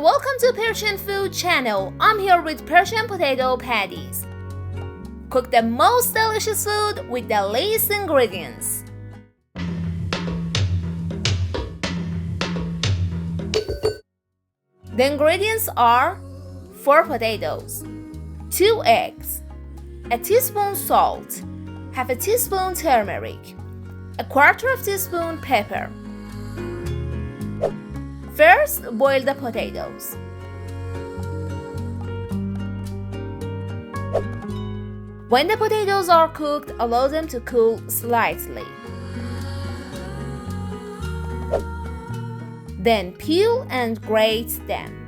welcome to Persian Food Channel. I'm here with Persian potato patties. Cook the most delicious food with the least ingredients. The ingredients are 4 potatoes, 2 eggs, a teaspoon salt, half a teaspoon turmeric, a quarter of teaspoon pepper. First, boil the potatoes. When the potatoes are cooked, allow them to cool slightly. Then peel and grate them.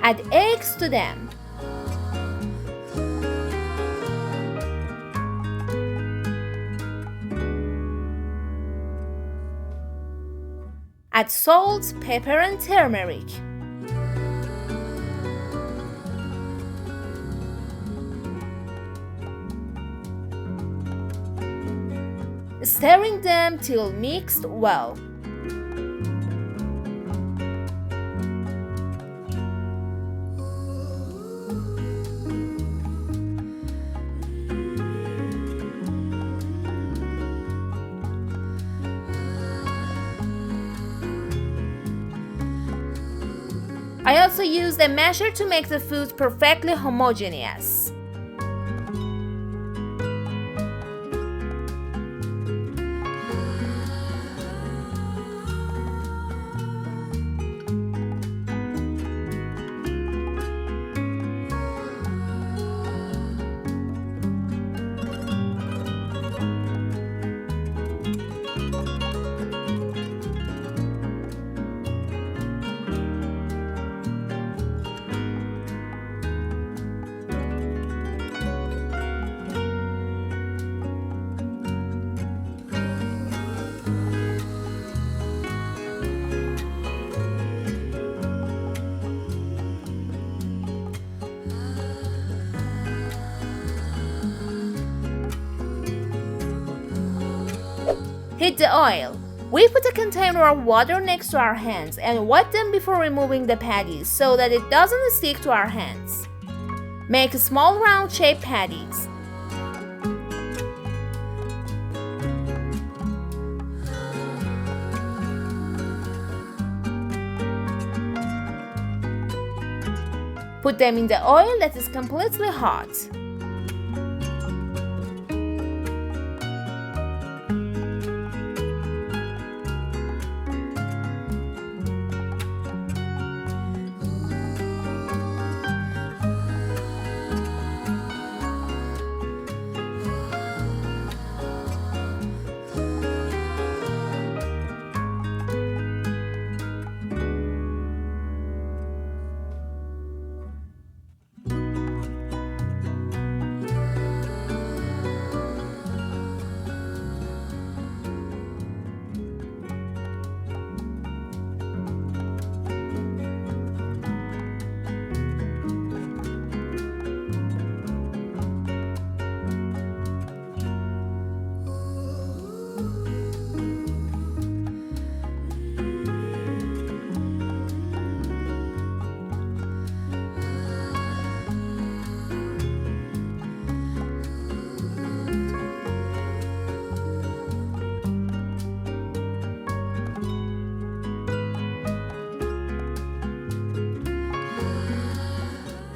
Add eggs to them. Add salt, pepper, and turmeric. Stirring them till mixed well. I also used a masher to make the food perfectly homogeneous. Heat the oil. We put a container of water next to our hands and wet them before removing the patties so that it doesn't stick to our hands. Make small round-shaped patties. Put them in the oil that is completely hot.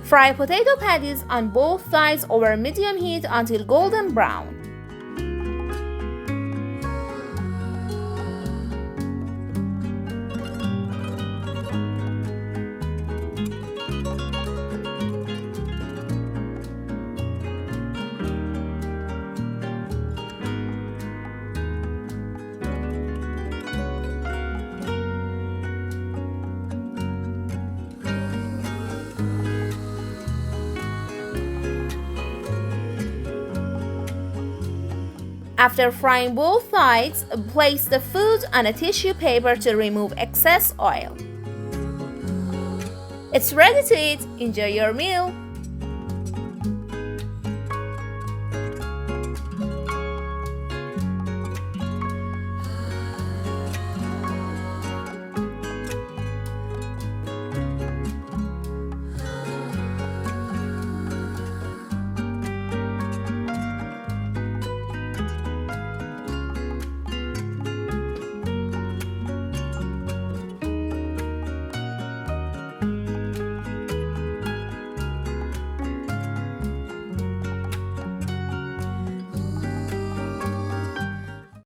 Fry potato patties on both sides over medium heat until golden brown. After frying both sides, place the food on a tissue paper to remove excess oil. It's ready to eat. Enjoy your meal.